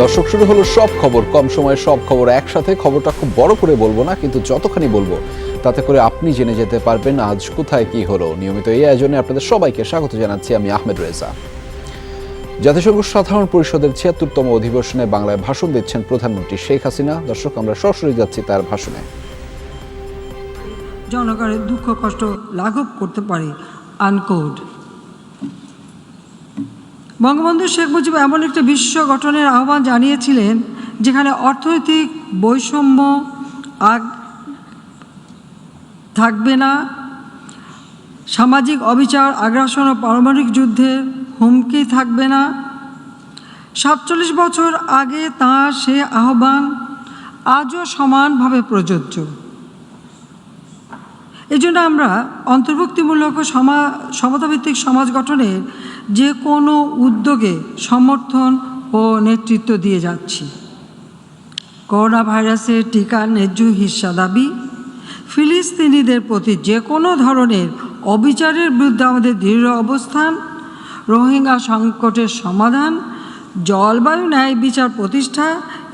দর্শক, শুরু হলো সব খবর। কম সময়ে সব খবর একসাথে। খবরটা খুব বড় করে বলবো না, কিন্তু যতখানি বলবো তাতে করে আপনি জেনে যেতে পারবেন আজ কোথায় কি হলো। নিয়মিত এই আয়োজনে আপনাদের সবাইকে স্বাগত জানাচ্ছি আমি আহমেদ রেজা। জাতিসংঘ সাধারণ পরিষদের ৭৬তম অধিবেশনে বাংলায় ভাষণ দিচ্ছেন প্রধানমন্ত্রী শেখ হাসিনা। দর্শক, আমরা সরাসরি যাচ্ছি তার ভাষণে। জনগণের দুঃখ কষ্ট লাঘব করতে পারে আনকোড। বঙ্গবন্ধু শেখ মুজিব এমন একটি বিশ্ব গঠনের আহ্বান জানিয়েছিলেন যেখানে অর্থনৈতিক বৈষম্য থাকবে না, সামাজিক অবিচার, আগ্রাসন ও পারমাণবিক যুদ্ধের হুমকি থাকবে না। ৪৭ বছর আগে তাঁর সে আহ্বান আজও সমানভাবে প্রযোজ্য। এই জন্য আমরা অন্তর্ভুক্তিমূলক ও সমতাভিত্তিক সমাজ গঠনের যে কোনো উদ্যোগে সমর্থন ও নেতৃত্ব দিয়ে যাচ্ছি। করোনা ভাইরাসের টিকার ন্যায্য হিস্সা দাবি, ফিলিস্তিনিদের প্রতি যে কোনো ধরনের অবিচারের বিরুদ্ধে আমাদের দৃঢ় অবস্থান, রোহিঙ্গা সংকটের সমাধান, জলবায়ু ন্যায় বিচার প্রতিষ্ঠা,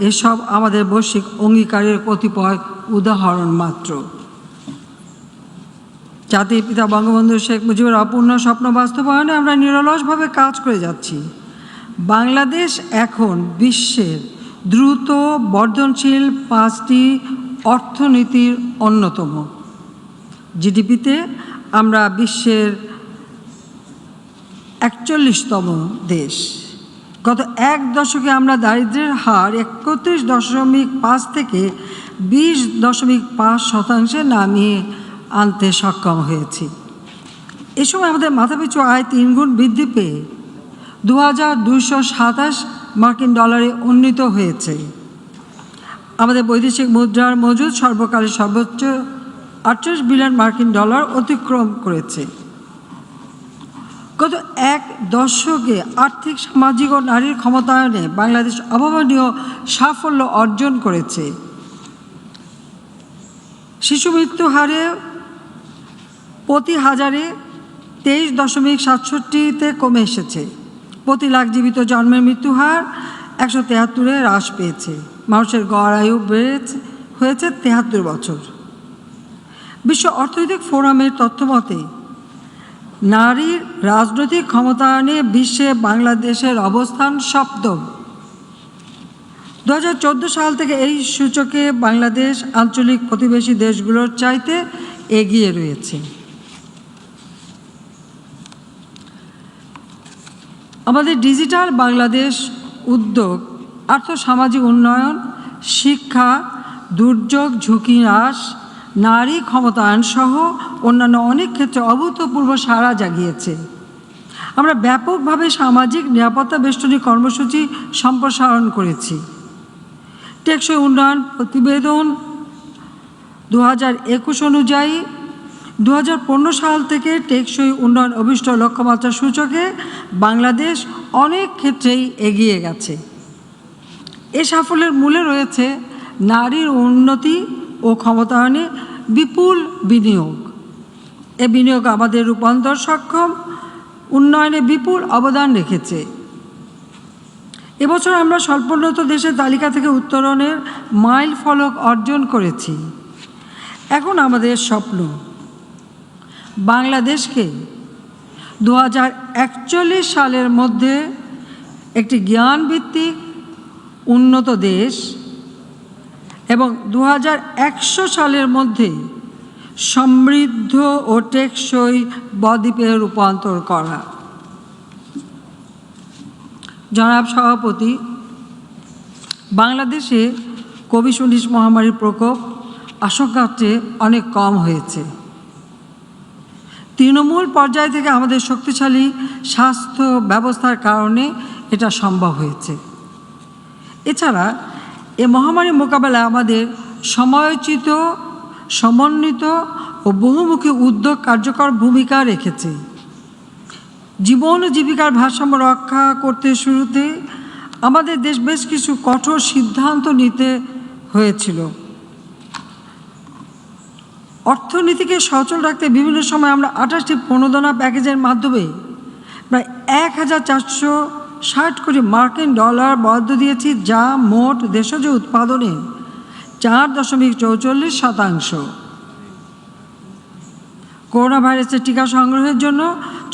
এসব আমাদের বৈশ্বিক অঙ্গীকারের কতিপয় উদাহরণ মাত্র। জাতির পিতা বঙ্গবন্ধু শেখ মুজিবের অপূর্ণ স্বপ্ন বাস্তবায়নে আমরা নিরলসভাবে কাজ করে যাচ্ছি। বাংলাদেশ এখন বিশ্বের দ্রুত বর্ধনশীল 5টি অর্থনীতির অন্যতম। জিডিপিতে আমরা বিশ্বের 41তম দেশ। গত এক দশকে আমরা দারিদ্র্যের হার 31.5 থেকে 20.5% নামিয়ে আনতে সক্ষম হয়েছি। এ সময় আমাদের মাথাপিছু আয় 3 গুণ বৃদ্ধি পেয়ে 2227 মার্কিন ডলারে উন্নীত হয়েছে। আমাদের বৈদেশিক মুদ্রার মজুদ সর্বকালের সর্বোচ্চ 38 বিলিয়ন মার্কিন ডলার অতিক্রম করেছে। গত এক দশকে আর্থিক, সামাজিক ও নারীর ক্ষমতায়নে বাংলাদেশ অভাবনীয় সাফল্য অর্জন করেছে। শিশু মৃত্যু হারে প্রতি হাজারে 23.67-তে কমে এসেছে। প্রতি লাখ জীবিত জন্মের মৃত্যু হার 173-এ হ্রাস পেয়েছে। মানুষের গড় আয়ু হয়েছে 73 বছর। বিশ্ব অর্থনৈতিক ফোরামের তথ্য মতে নারীর রাজনৈতিক ক্ষমতায়নে বিশ্বে বাংলাদেশের অবস্থান 7ম। 2014 সাল থেকে এই সূচকে বাংলাদেশ আঞ্চলিক প্রতিবেশী দেশগুলোর চাইতে এগিয়ে রয়েছে। আমাদের ডিজিটাল বাংলাদেশ উদ্যোগ আর্থসামাজিক উন্নয়ন, শিক্ষা, দুর্যোগ ঝুঁকি হ্রাস, নারী ক্ষমতায়ন সহ অন্যান্য অনেক ক্ষেত্রে অভূতপূর্ব সাড়া জাগিয়েছে। আমরা ব্যাপকভাবে সামাজিক নিরাপত্তা বেষ্টনী কর্মসূচি সম্প্রসারণ করেছি। টেকসই উন্নয়ন প্রতিবেদন 2021 অনুযায়ী 2015 সাল থেকে টেকসই উন্নয়ন অভিষ্ট লক্ষ্যমাত্রা সূচকে বাংলাদেশ অনেক ক্ষেত্রেই এগিয়ে গেছে। এ সাফল্যের মূলে রয়েছে নারীর উন্নতি ও ক্ষমতায়নে বিপুল বিনিয়োগ। এ বিনিয়োগ আমাদের রূপান্তর সক্ষম উন্নয়নে বিপুল অবদান রেখেছে। এবছর আমরা স্বল্পোন্নত দেশের তালিকা থেকে উত্তরণের মাইল ফলক অর্জন করেছি। এখন আমাদের স্বপ্ন বাংলাদেশকে 2041 সালের মধ্যে একটি জ্ঞানভিত্তিক উন্নত দেশ এবং 2100 সালের মধ্যে সমৃদ্ধ ও টেকসই বদ্বীপে রূপান্তর করা। জনাব সভাপতি, বাংলাদেশে কোভিড-19 মহামারীর প্রকোপ আশঙ্কার চেয়ে অনেক কম হয়েছে। তৃণমূল পর্যায় থেকে আমাদের শক্তিশালী স্বাস্থ্য ব্যবস্থার কারণে এটা সম্ভব হয়েছে। এছাড়া এ মহামারী মোকাবেলায় আমাদের সময়োচিত, সমন্বিত ও বহুমুখী উদ্যোগ কার্যকর ভূমিকা রেখেছে। জীবন ও জীবিকার ভারসাম্য রক্ষা করতে শুরুতে আমাদের দেশ বেশ কিছু কঠোর সিদ্ধান্ত নিতে হয়েছিল। অর্থনীতিকে সচল রাখতে বিভিন্ন সময় আমরা 28টি প্রণোদনা প্যাকেজের মাধ্যমে প্রায় 1400 কোটি মার্কিন ডলার বরাদ্দ দিয়েছি, যা মোট দেশজ উৎপাদনের 4.44%। করোনা ভাইরাসের টিকা সংগ্রহের জন্য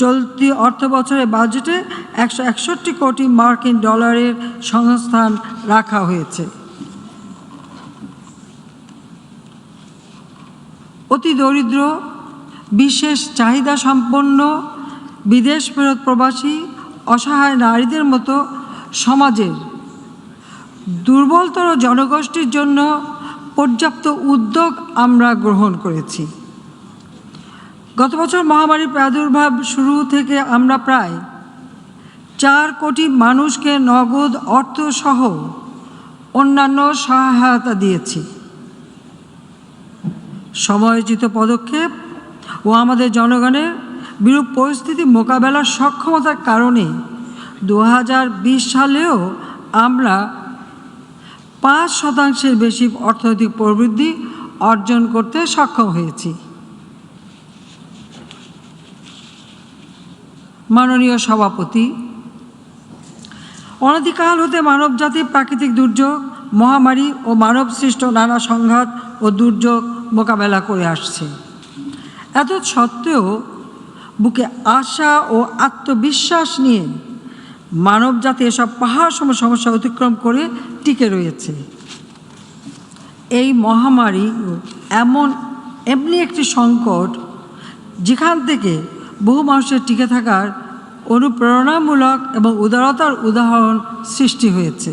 চলতি অর্থ বছরের বাজেটে 161 কোটি মার্কিন ডলারের সংস্থান রাখা হয়েছে। অতি দরিদ্র, বিশেষ চাহিদা সম্পন্ন, বিদেশ ফেরত প্রবাসী, অসহায় নারীদের মতো সমাজের দুর্বলতর জনগোষ্ঠীর জন্য পর্যাপ্ত উদ্যোগ আমরা গ্রহণ করেছি। গত বছর মহামারীর প্রাদুর্ভাব শুরু থেকে আমরা প্রায় 4 কোটি মানুষকে নগদ অর্থসহ অন্যান্য সহায়তা দিয়েছি। সময়োচিত পদক্ষেপ ও আমাদের জনগণের বিরূপ পরিস্থিতি মোকাবেলার সক্ষমতার কারণে 2020 সালেও আমরা 5% বেশি অর্থনৈতিক প্রবৃদ্ধি অর্জন করতে সক্ষম হয়েছি। মাননীয় সভাপতি, অনধিকাল হতে মানবজাতির প্রাকৃতিক দুর্যোগ, মহামারী ও মানবসৃষ্ট নানা সংঘাত ও দুর্যোগ মোকাবেলা করে আসছে। এত সত্ত্বেও বুকে আশা ও আত্মবিশ্বাস নিয়ে মানবজাতি এসব পাহাড়সম সমস্যা অতিক্রম করে টিকে রয়েছে। এই মহামারী এমনি একটি সংকট যেখান থেকে বহু মানুষের টিকে থাকার অনুপ্রেরণামূলক এবং উদারতার উদাহরণ সৃষ্টি হয়েছে।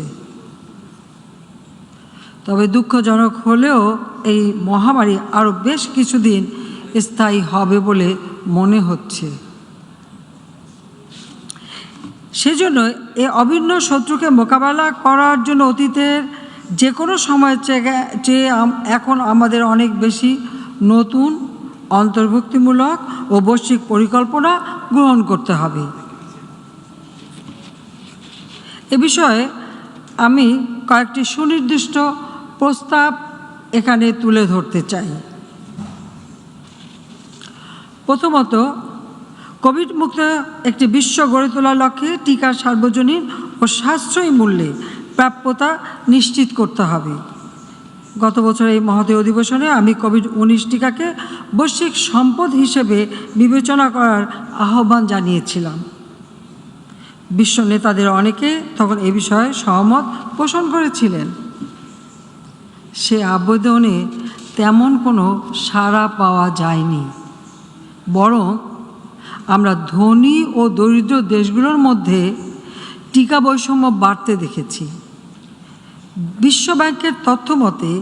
তবে দুঃখজনক হলেও এই মহামারী আরও বেশ কিছুদিন স্থায়ী হবে বলে মনে হচ্ছে। সেজন্য এই অভিন্ন শত্রুকে মোকাবেলা করার জন্য অতীতের যে কোনো সময়ের চেয়ে এখন আমাদের অনেক বেশি নতুন, অন্তর্ভুক্তিমূলক ও বৈশ্বিক পরিকল্পনা গ্রহণ করতে হবে। এ বিষয়ে আমি কয়েকটি সুনির্দিষ্ট প্রস্তাব এখানে তুলে ধরতে চাই। প্রথমত, কোভিড মুক্ত একটি বিশ্ব গড়ে তোলার লক্ষ্যে টিকার সার্বজনীন ও সাশ্রয়ী মূল্যে প্রাপ্যতা নিশ্চিত করতে হবে। গত বছর এই মহোদয় অধিবেশনে আমি কোভিড-19 টিকাকে বৈশ্বিক সম্পদ হিসেবে বিবেচনা করার আহ্বান জানিয়েছিলাম। বিশ্ব নেতাদের অনেকে তখন এ বিষয়ে সহমত পোষণ করেছিলেন। সে আবেদনে তেমন কোনো সাড়া পাওয়া যায়নি, বরং আমরা ধনী ও দরিদ্র দেশগুলোর মধ্যে টিকা বৈষম্য বাড়তে দেখেছি। বিশ্বব্যাংকের তথ্য মতে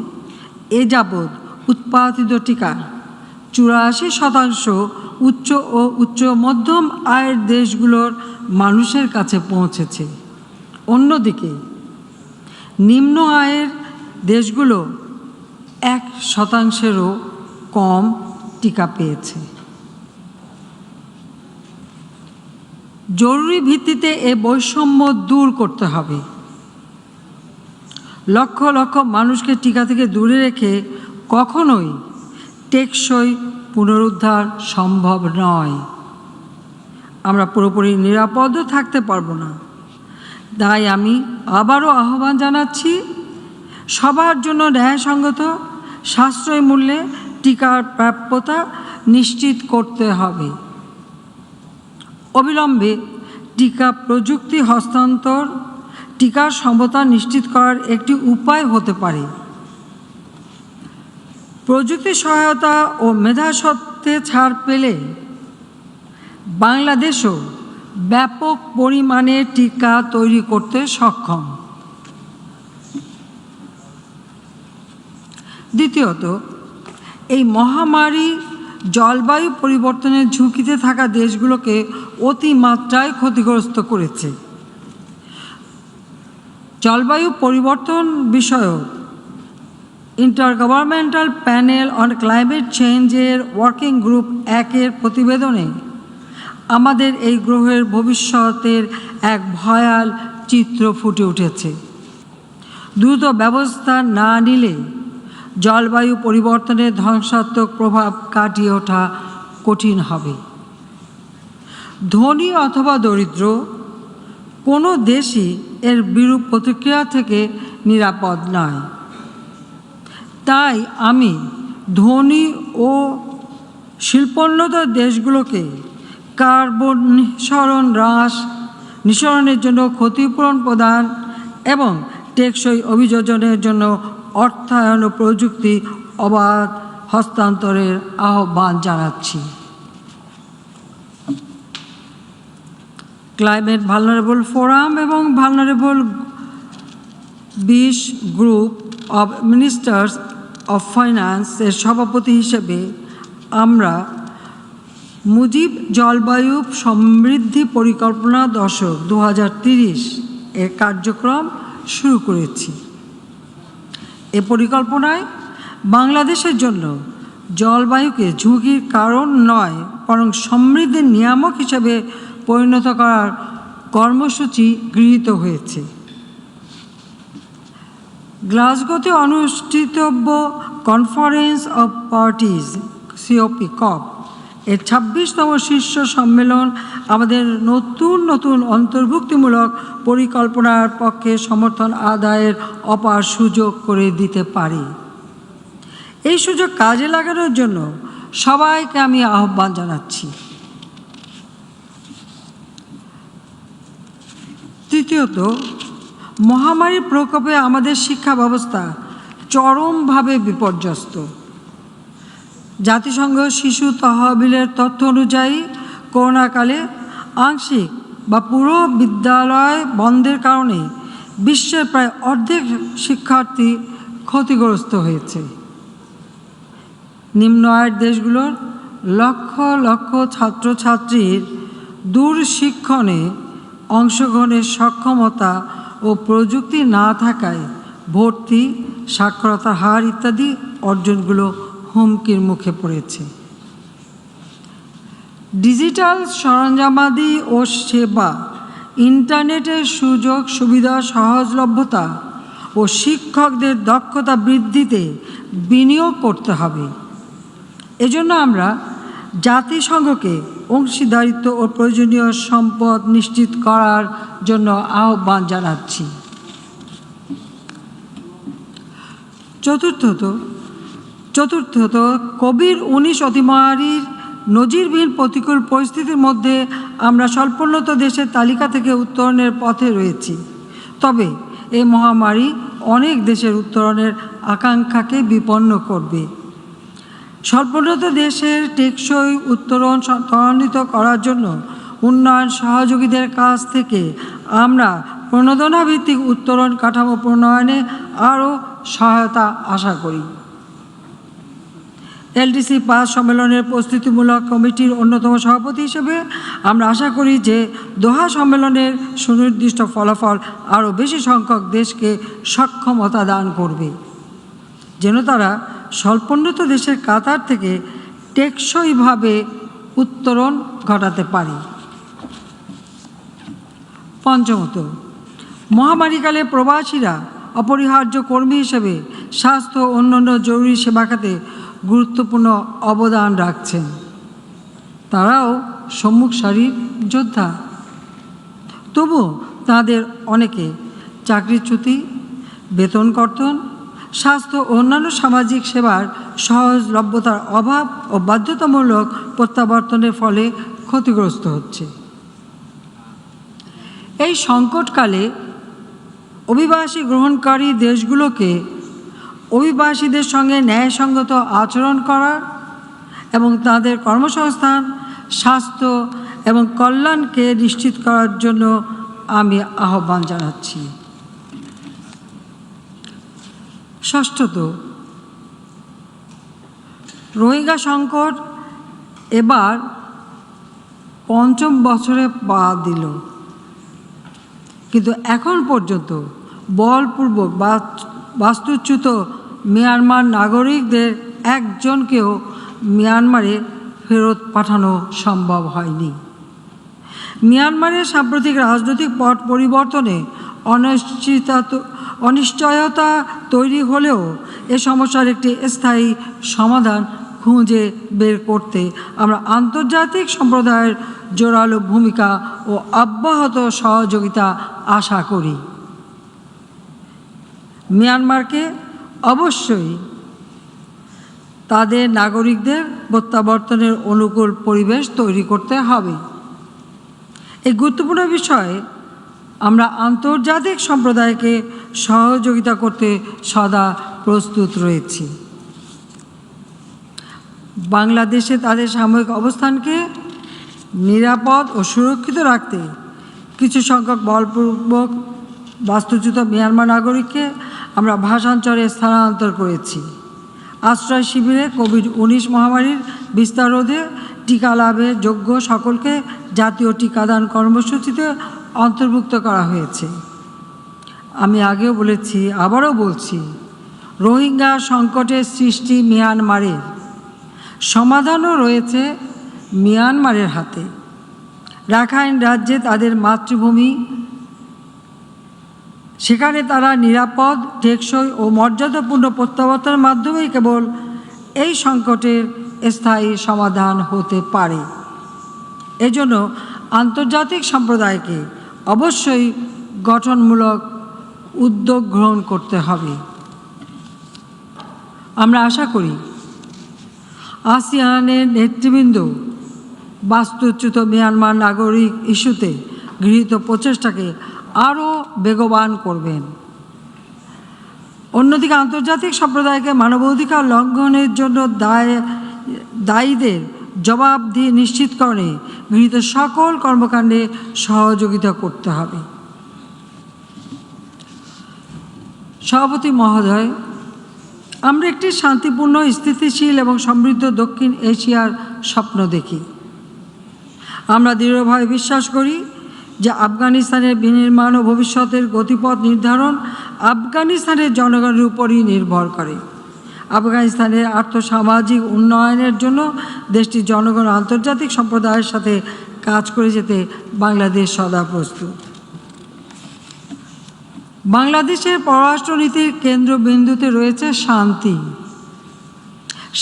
এ যাবৎ উৎপাদিত টিকার 84% উচ্চ ও উচ্চ মধ্যম আয়ের দেশগুলোর মানুষের কাছে পৌঁছেছে। অন্যদিকে নিম্ন আয়ের দেশগুলো 1%-ও কম টিকা পেয়েছে। জরুরি ভিত্তিতে এ বৈষম্য দূর করতে হবে। লক্ষ লক্ষ মানুষকে টিকা থেকে দূরে রেখে কখনোই টেকসই পুনরুদ্ধার সম্ভব নয়। আমরা পুরোপুরি নিরাপদও থাকতে পারবো না। তাই আমি আবারও আহ্বান জানাচ্ছি, সবার জন্য ন্যায়সঙ্গত সাশ্রয়ী মূল্যে টিকার প্রাপ্যতা নিশ্চিত করতে হবে। অবিলম্বে টিকা প্রযুক্তি হস্তান্তর টিকার সমতা নিশ্চিত করার একটি উপায় হতে পারে। প্রযুক্তি সহায়তা ও মেধাস্বত্বে ছাড় পেলে বাংলাদেশও ব্যাপক পরিমাণে টিকা তৈরি করতে সক্ষম। দ্বিতীয়ত, এই মহামারী জলবায়ু পরিবর্তনের ঝুঁকিতে থাকা দেশগুলোকে অতিমাত্রায় ক্ষতিগ্রস্ত করেছে। জলবায়ু পরিবর্তন বিষয়ক ইন্টারগভর্নমেন্টাল প্যানেল অন ক্লাইমেট চেঞ্জের ওয়ার্কিং গ্রুপ 1-এর প্রতিবেদনে আমাদের এই গ্রহের ভবিষ্যতের এক ভয়াল চিত্র ফুটে উঠেছে। দ্রুত ব্যবস্থা না নিলে জলবায়ু পরিবর্তনের ধ্বংসাত্মক প্রভাব কাটিয়ে ওঠা কঠিন হবে। ধনী অথবা দরিদ্র, কোনো দেশই এর বিরূপ প্রতিক্রিয়া থেকে নিরাপদ নয়। তাই আমি ধনী ও শিল্পোন্নত দেশগুলোকে কার্বন নিঃসরণের জন্য ক্ষতিপূরণ প্রদান এবং টেকসই অভিযোজনের জন্য অর্থায়ন ও প্রযুক্তি অবাধ হস্তান্তরের আহ্বান জানাচ্ছি। ক্লাইমেট ভালনারেবল ফোরাম এবং vulnerable 20 group of ministers of ফাইন্যান্সের সভাপতি হিসেবে আমরা মুজিব জলবায়ু সমৃদ্ধি পরিকল্পনা দশক 2030 এর কার্যক্রম শুরু করেছি। এ পরিকল্পনায় বাংলাদেশের জন্য জলবায়ুকে ঝুঁকির কারণ নয় বরং সমৃদ্ধির নিয়ামক হিসেবে পরিণত করার কর্মসূচি গৃহীত হয়েছে। গ্লাসগোতে অনুষ্ঠিতব্য কনফারেন্স অব পার্টিজ COP এর 26তম শীর্ষ সম্মেলন আমাদের নতুন অন্তর্ভুক্তিমূলক পরিকল্পনার পক্ষে সমর্থন আদায়ের অপার সুযোগ করে দিতে পারে। এই সুযোগ কাজে লাগানোর জন্য সবাইকে আমি আহ্বান জানাচ্ছি। তৃতীয়ত, মহামারীর প্রকোপে আমাদের শিক্ষা ব্যবস্থা চরমভাবে বিপর্যস্ত। জাতিসংঘ শিশু তহবিলের তথ্য অনুযায়ী করোনাকালে আংশিক বা পুরো বিদ্যালয় বন্ধের কারণে বিশ্বের প্রায় অর্ধেক শিক্ষার্থী ক্ষতিগ্রস্ত হয়েছে। নিম্ন আয়ের দেশগুলোর লক্ষ লক্ষ ছাত্রছাত্রীর দূরশিক্ষণে অংশগ্রহণের সক্ষমতা ও প্রযুক্তি না থাকায় ভর্তি, সাক্ষরতার হার ইত্যাদি অর্জনগুলো হুমকির মুখে পড়েছে। ডিজিটাল সরঞ্জামাদি ও সেবা, ইন্টারনেটের সুযোগ সুবিধা সহজলভ্যতা ও শিক্ষকদের দক্ষতা বৃদ্ধিতে বিনিয়োগ করতে হবে। এজন্য আমরা জাতিসংঘকে অংশীদারিত্ব ও প্রয়োজনীয় সম্পদ নিশ্চিত করার জন্য আহ্বান জানাচ্ছি। চতুর্থত, কোভিড-19 অতিমারীর নজিরবিহীন প্রতিকূল পরিস্থিতির মধ্যে আমরা স্বল্পোন্নত দেশের তালিকা থেকে উত্তরণের পথে রয়েছি। তবে এই মহামারী অনেক দেশের উত্তরণের আকাঙ্ক্ষাকে বিপন্ন করবে। স্বল্পোন্নত দেশের টেকসই উত্তরণ ত্বরান্বিত করার জন্য উন্নয়ন সহযোগীদের কাছ থেকে আমরা প্রণোদনাভিত্তিক উত্তরণ কাঠামো প্রণয়নে আরও সহায়তা আশা করি। LDC 5 সম্মেলনের প্রস্তুতিমূলক কমিটির অন্যতম সভাপতি হিসেবে আমরা আশা করি যে দোহা সম্মেলনের সুনির্দিষ্ট ফলাফল আরও বেশি সংখ্যক দেশকে সক্ষমতা দান করবে, যেন তারা স্বল্পোন্নত দেশের কাতার থেকে টেকসইভাবে উত্তরণ ঘটাতে পারে। পঞ্চমত, মহামারীকালে প্রবাসীরা অপরিহার্য কর্মী হিসেবে স্বাস্থ্য ও অন্যান্য জরুরি সেবা খাতে গুরুত্বপূর্ণ অবদান রাখছেন। তারাও সম্মুখ সারির যোদ্ধা। তবু তাদের অনেকে চাকরিচ্যুতি, বেতন কর্তন, স্বাস্থ্য ও অন্যান্য সামাজিক সেবার সহজলভ্যতার অভাব ও বাধ্যতামূলক প্রত্যাবর্তনের ফলে ক্ষতিগ্রস্ত হচ্ছে। এই সংকটকালে অভিবাসী গ্রহণকারী দেশগুলোকে অভিবাসীদের সঙ্গে ন্যায়সঙ্গত আচরণ করার এবং তাদের কর্মসংস্থান, স্বাস্থ্য এবং কল্যাণকে নিশ্চিত করার জন্য আমি আহ্বান জানাচ্ছি। ষষ্ঠত, রোহিঙ্গা সংকট এবার পঞ্চম বছরে পা দিল, কিন্তু এখন পর্যন্ত বলপূর্বক বাস্তুচ্যুত মিয়ানমার নাগরিকদের একজনকেও মিয়ানমারে ফেরত পাঠানো সম্ভব হয়নি। মিয়ানমারের সাম্প্রতিক রাজনৈতিক পট পরিবর্তনে অনিশ্চয়তা তৈরি হলেও এ সমস্যার একটি স্থায়ী সমাধান খুঁজে বের করতে আমরা আন্তর্জাতিক সম্প্রদায়ের জোরালো ভূমিকা ও অব্যাহত সহযোগিতা আশা করি। মিয়ানমারকে অবশ্যই তাদের নাগরিকদের প্রত্যাবর্তনের অনুকূল পরিবেশ তৈরি করতে হবে। এই গুরুত্বপূর্ণ বিষয়ে আমরা আন্তর্জাতিক সম্প্রদায়কে সহযোগিতা করতে সদা প্রস্তুত রয়েছি। বাংলাদেশে তাদের সাময়িক অবস্থানকে নিরাপদ ও সুরক্ষিত রাখতে কিছু সংখ্যক বলপূর্বক বাস্তুচ্যুত মিয়ানমার নাগরিককে আমরা ভাষান্তরে স্থানান্তর করেছি। আশ্রয় শিবিরে কোভিড-19 মহামারীর বিস্তার রোধে টিকা লাভে যোগ্য সকলকে জাতীয় টিকাদান কর্মসূচিতে অন্তর্ভুক্ত করা হয়েছে। আমি আগেও বলেছি, আবারও বলছি, রোহিঙ্গা সংকটের সৃষ্টি মিয়ানমারের, সমাধানও রয়েছে মিয়ানমারের হাতে। রাখাইন রাজ্যে তাদের মাতৃভূমি, সেখানে তারা নিরাপদ, টেকসই ও মর্যাদাপূর্ণ প্রত্যাবর্তনের মাধ্যমেই কেবল এই সংকটের স্থায়ী সমাধান হতে পারে। এজন্য আন্তর্জাতিক সম্প্রদায়কে অবশ্যই গঠনমূলক উদ্যোগ গ্রহণ করতে হবে। আমরা আশা করি আসিয়ানের নেতৃবৃন্দ বাস্তুচ্যুত মিয়ানমার নাগরিক ইস্যুতে গৃহীত প্রচেষ্টাকে আরও বেগবান করবেন। অন্যদিকে আন্তর্জাতিক সম্প্রদায়কে মানবাধিকার লঙ্ঘনের জন্য দায়ীদের জবাবদিহি নিশ্চিতকরণে গৃহীত সকল কর্মকাণ্ডে সহযোগিতা করতে হবে। সভাপতি মহোদয়, আমরা একটি শান্তিপূর্ণ, স্থিতিশীল এবং সমৃদ্ধ দক্ষিণ এশিয়ার স্বপ্ন দেখি। আমরা দৃঢ়ভাবে বিশ্বাস করি যে আফগানিস্তানের বিনির্মাণ ও ভবিষ্যতের গতিপথ নির্ধারণ আফগানিস্তানের জনগণের উপরই নির্ভর করে। আফগানিস্তানের আর্থসামাজিক উন্নয়নের জন্য দেশটির জনগণ আন্তর্জাতিক সম্প্রদায়ের সাথে কাজ করে যেতে বাংলাদেশ সদা প্রস্তুত। বাংলাদেশের পররাষ্ট্রনীতির কেন্দ্রবিন্দুতে রয়েছে শান্তি।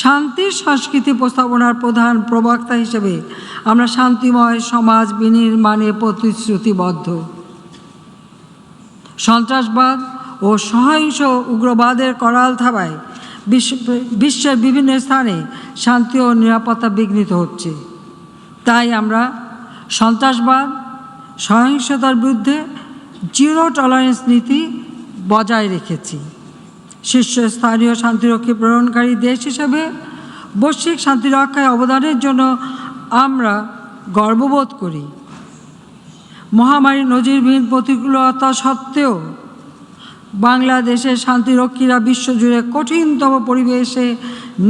শান্তির সংস্কৃতি প্রস্তাবনার প্রধান প্রবক্তা হিসেবে আমরা শান্তিময় সমাজ বিনির্মাণে প্রতিশ্রুতিবদ্ধ। সন্ত্রাসবাদ ও সহিংস উগ্রবাদের করাল থাবায় বিশ্বের বিভিন্ন স্থানে শান্তি ও নিরাপত্তা বিঘ্নিত হচ্ছে। তাই আমরা সন্ত্রাসবাদ, সহিংসতার বিরুদ্ধে জিরো টলারেন্স নীতি বজায় রেখেছি। শীর্ষস্থানীয় শান্তিরক্ষী প্রেরণকারী দেশ হিসেবে বৈশ্বিক শান্তিরক্ষায় অবদানের জন্য আমরা গর্ববোধ করি। মহামারী নজিরবিহীন প্রতিকূলতা সত্ত্বেও বাংলাদেশের শান্তিরক্ষীরা বিশ্বজুড়ে কঠিনতম পরিবেশে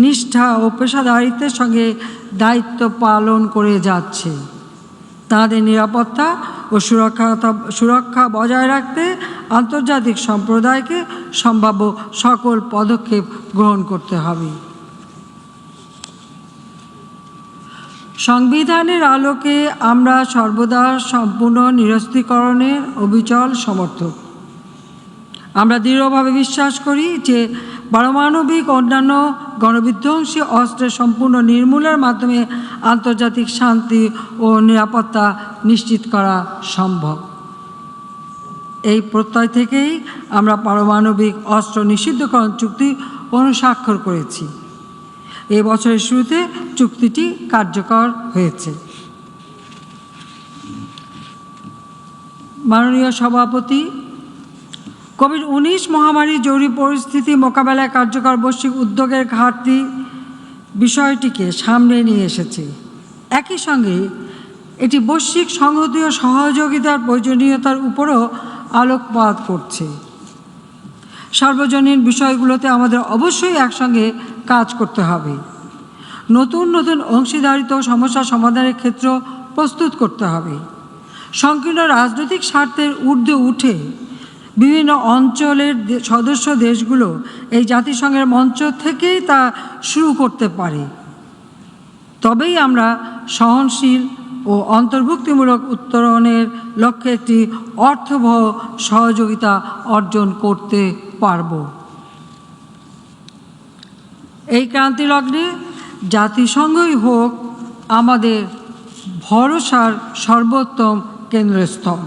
নিষ্ঠা ও পেশাদারিত্বের সঙ্গে দায়িত্ব পালন করে যাচ্ছে। তাদের নিরাপত্তা ও সুরক্ষা বজায় রাখতে আন্তর্জাতিক সম্প্রদায়কে সম্ভাব্য সকল পদক্ষেপ গ্রহণ করতে হবে। সংবিধানের আলোকে আমরা সর্বদা সম্পূর্ণ নিরস্ত্রীকরণের অবিচল সমর্থক। আমরা দৃঢ়ভাবে বিশ্বাস করি যে পারমাণবিক অন্যান্য গণবিধ্বংসী অস্ত্রের সম্পূর্ণ নির্মূলের মাধ্যমে আন্তর্জাতিক শান্তি ও নিরাপত্তা নিশ্চিত করা সম্ভব। এই প্রত্যয় থেকেই আমরা পারমাণবিক অস্ত্র নিষিদ্ধকরণ চুক্তি অনুস্বাক্ষর করেছি। এই বছরের শুরুতে চুক্তিটি কার্যকর হয়েছে। মাননীয় সভাপতি, কোভিড-19 মহামারী জরুরি পরিস্থিতি মোকাবেলায় কার্যকর বৈশ্বিক উদ্যোগের ঘাটতি বিষয়টিকে সামনে নিয়ে এসেছে। একই সঙ্গে এটি বৈশ্বিক সংহতি ও সহযোগিতার প্রয়োজনীয়তার উপরও আলোকপাত করছে। সার্বজনীন বিষয়গুলোতে আমাদের অবশ্যই একসঙ্গে কাজ করতে হবে। নতুন নতুন অংশীদারিত্ব সমস্যা সমাধানের ক্ষেত্র প্রস্তুত করতে হবে। সংকীর্ণ রাজনৈতিক স্বার্থের ঊর্ধ্বে উঠে বিভিন্ন অঞ্চলের সদস্য দেশগুলো এই জাতিসংঘের মঞ্চ থেকেই তা শুরু করতে পারে। তবেই আমরা সহনশীল ও অন্তর্ভুক্তিমূলক উত্তরণের লক্ষ্যে একটি অর্থবহ সহযোগিতা অর্জন করতে পারব। এই ক্রান্তি লগ্নে জাতিসংঘই হোক আমাদের ভরসার সর্বোত্তম কেন্দ্রস্থল।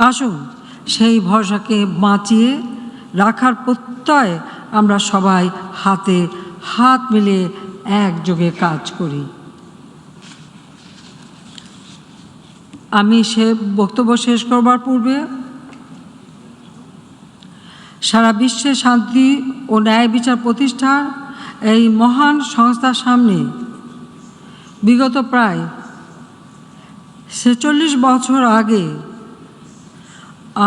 আসুন সেই ভরসাকে বাঁচিয়ে রাখার প্রত্যয়ে আমরা সবাই হাতে হাত মিলিয়ে একযোগে কাজ করি। আমি বক্তব্য শেষ করবার পূর্বে সারা বিশ্বে শান্তি ও ন্যায় বিচার প্রতিষ্ঠার এই মহান সংস্থার সামনে বিগত প্রায় ৪৬ বছর আগে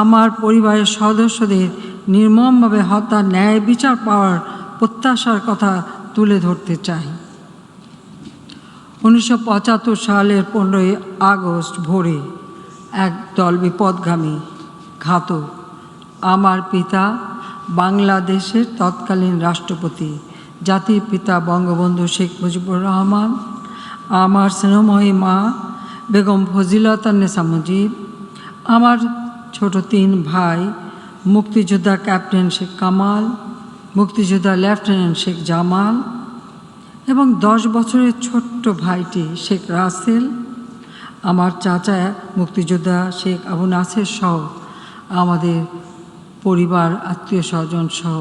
আমার পরিবারের সদস্যদের নির্মমভাবে হত্যা ন্যায় বিচার পাওয়ার প্রত্যাশার কথা তুলে ধরতে চাই। ১৯৭৫ সালের ১৫ই আগস্ট ভোরে একদল বিপদগামী ঘাতক আমার পিতা, বাংলাদেশের তৎকালীন রাষ্ট্রপতি, জাতির পিতা বঙ্গবন্ধু শেখ মুজিবুর রহমান, আমার স্নেহময়ী মা বেগম ফজিলাতুন্নেসা মুজিব, আমার ছোট ৩ ভাই মুক্তিযোদ্ধা ক্যাপ্টেন শেখ কামাল, মুক্তিযোদ্ধা লেফটেন্যান্ট শেখ জামাল এবং ১০ বছরের ছোট্ট ভাইটি শেখ রাসেল, আমার চাচা মুক্তিযোদ্ধা শেখ আবু নাসের সহ আমাদের পরিবার আত্মীয় স্বজন সহ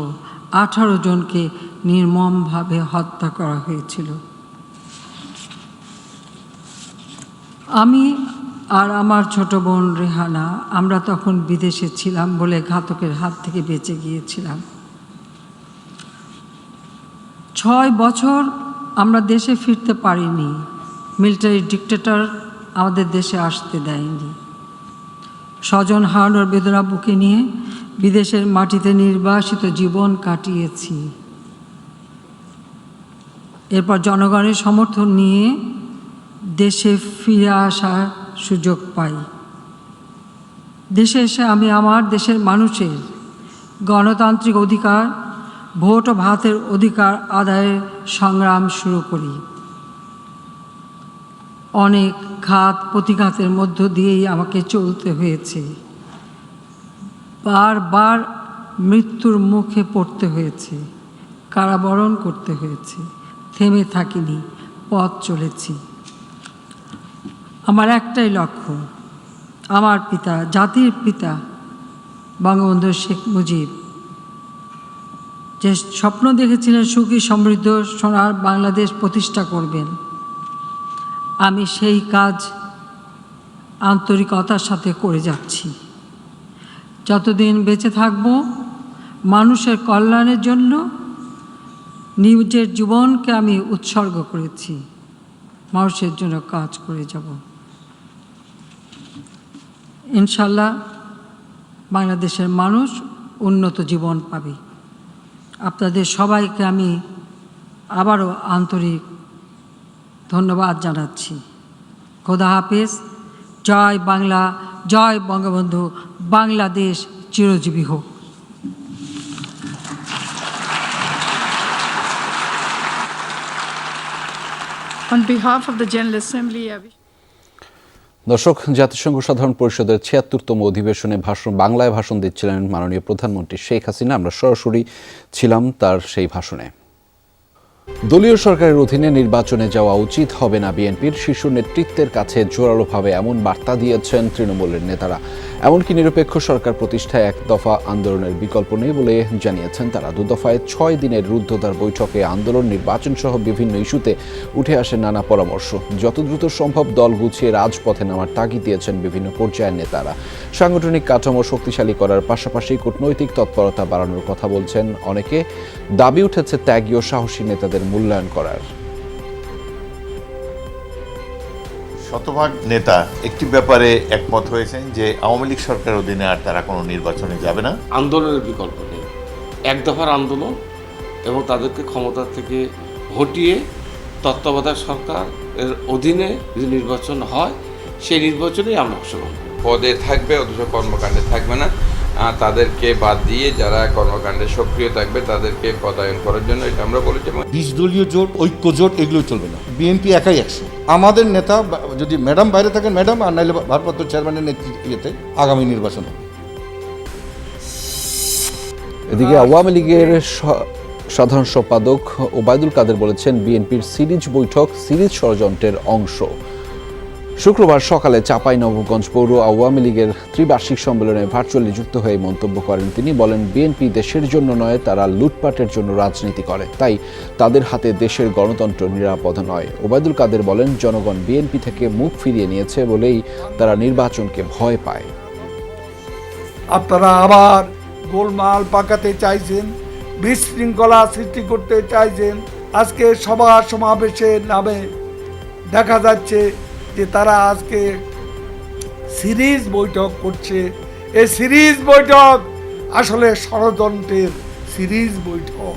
18 জনকে নির্মমভাবে হত্যা করা হয়েছিল। আমি আর আমার ছোট বোন রেহানা আমরা তখন বিদেশে ছিলাম বলে ঘাতকের হাত থেকে বেঁচে গিয়েছিলাম। 6 বছর আমরা দেশে ফিরতে পারিনি, মিলিটারি ডিক্টেটর আমাদের দেশে আসতে দেয়নি। স্বজন হারানোর বেদনা বুকে নিয়ে বিদেশের মাটিতে নির্বাসিত জীবন কাটিয়েছি। এরপর জনগণের সমর্থন নিয়ে দেশে ফিরে আসার সুযোগ পাই। দেশে এসে আমি আমার দেশের মানুষের গণতান্ত্রিক অধিকার, ভোট ও ভাতের অধিকার আদায়ের সংগ্রাম শুরু করি। অনেক ঘাত প্রতিঘাতের মধ্য দিয়েই আমাকে চলতে হয়েছে, বারবার মৃত্যুর মুখে পড়তে হয়েছে, কারাবরণ করতে হয়েছে, থেমে থাকিনি, পথ চলেছি। আমার একটাই লক্ষ্য, আমার পিতা, জাতির পিতা বঙ্গবন্ধু শেখ মুজিব যে স্বপ্ন দেখেছিলেন সুখী সমৃদ্ধ সোনার বাংলাদেশ প্রতিষ্ঠা করবেন, আমি সেই কাজ আন্তরিকতার সাথে করে যাচ্ছি। যতদিন বেঁচে থাকব মানুষের কল্যাণের জন্য নিজের জীবনকে আমি উৎসর্গ করেছি, মানুষের জন্য কাজ করে যাব। ইনশাল্লাহ বাংলাদেশের মানুষ উন্নত জীবন পাবে। আপনাদের সবাইকে আমি আবারও আন্তরিক ধন্যবাদ জানাচ্ছি। খোদা হাফেজ। জয় বাংলা, জয় বঙ্গবন্ধু, বাংলাদেশ চিরজীবী হোক। On behalf of the General Assembly, দর্শক, জাতিসংঘ সাধারণ পরিষদের ৭৬তম অধিবেশনে বাংলায় ভাষণ দিচ্ছিলেন মাননীয় প্রধানমন্ত্রী শেখ হাসিনা। আমরা সরাসরি ছিলাম তার সেই ভাষণে। দলীয় সরকারের অধীনে নির্বাচনে যাওয়া উচিত হবে না বিএনপির, শীর্ষ নেতৃত্বের কাছে জোরালোভাবে এমন বার্তা দিয়েছেন তৃণমূলের নেতারা। এমনকি নিরপেক্ষ সরকার প্রতিষ্ঠায় এক দফা আন্দোলনের বিকল্প নেই বলে জানিয়েছেন তারা। 2 দফায় 6 দিনের রুদ্ধদ্বার বৈঠকে আন্দোলন, নির্বাচন সহ বিভিন্ন ইস্যুতে উঠে আসে নানা পরামর্শ। যত দ্রুত সম্ভব দল গুছিয়ে রাজপথে নামার তাগিদ দিয়েছেন বিভিন্ন পর্যায়ের নেতারা। সাংগঠনিক কাঠামো শক্তিশালী করার পাশাপাশি কূটনৈতিক তৎপরতা বাড়ানোর কথা বলছেন অনেকে। দাবি উঠেছে ত্যাগী ও সাহসী নেতাদের মূল্যায়ন করার। শতভাগ নেতা একটি ব্যাপারে একমত হয়েছেন যে আওয়ামী লীগ সরকারের অধীনে আর তারা কোনো নির্বাচনে যাবে না। আন্দোলনের বিকল্প নেই, এক দফার আন্দোলন এবং তাদেরকে ক্ষমতা থেকে হটিয়ে তত্ত্বাবধায়ক সরকার এর অধীনে যদি নির্বাচন হয় সেই নির্বাচনেই আমরা অংশগ্রহণ করব। পদে থাকবে অথচ কর্মকাণ্ডে থাকবে না, তাদেরকে বাদ দিয়ে যারা কর্মকাণ্ডে সক্রিয় থাকবে তাদেরকে পদায়ন করার জন্য এটা আমরা বলেছি। 20 দলীয় জোট, ঐক্য জোট এগুলো চলবে না। বিএনপি একাই 100। আমাদের নেতা যদি ম্যাডাম বাইরে থাকেন ম্যাডাম, আর নাইলে ভারপ্রাপ্ত চেয়ারম্যানের নেতৃত্বে আগামী নির্বাচন হবে। এদিকে আওয়ামী লীগের সাধারণ সম্পাদক ওবায়দুল কাদের বলেছেন, বিএনপির সিরিজ বৈঠক সিরিজ ষড়যন্ত্রের অংশ। শুক্রবার সকালে চাঁপাইনবাবগঞ্জ পৌর আওয়ামী লীগের ত্রিবার্ষিক সম্মেলনে ভার্চুয়ালি যুক্ত হয়ে মন্তব্য করেন তিনি। বলেন, বিএনপি দেশের জন্য নয়, তারা লুটপাটের জন্য রাজনীতি করে, তাই তাদের হাতে দেশের গণতন্ত্র নিরাপদ নয়। ওবায়দুল কাদের বলেন, জনগণ বিএনপি থেকে মুখ ফিরিয়ে নিয়েছে বলেই তারা নির্বাচনকে ভয় পায়। আপনারা আবার গোলমাল পাকাতে চাইছেন, বিশৃঙ্খলা সৃষ্টি করতে চাইছেন। আজকে সভা সমাবেশের নামে দেখা যাচ্ছে যে তারা আজকে সিরিজ বৈঠক করছে। এই সিরিজ বৈঠক আসলে ষড়যন্ত্রের সিরিজ বৈঠক।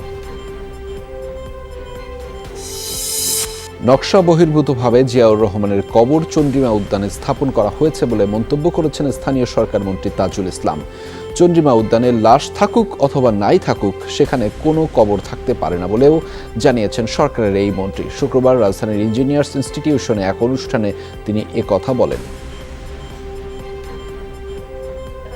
নকশা বহির্ভূতভাবে জিয়াউর রহমানের কবর চন্দ্রিমা উদ্যানে স্থাপন করা হয়েছে বলে মন্তব্য করেছেন স্থানীয় সরকার মন্ত্রী তাজুল ইসলাম। চন্দ্রিমা উদ্যানে লাশ থাকুক অথবা নাই থাকুক, সেখানে কোনো কবর থাকতে পারে না বলেও জানিয়েছেন সরকারের এই মন্ত্রী। শুক্রবার রাজধানীর ইঞ্জিনিয়ার্স ইনস্টিটিউশনে এক অনুষ্ঠানে তিনি একথা বলেন।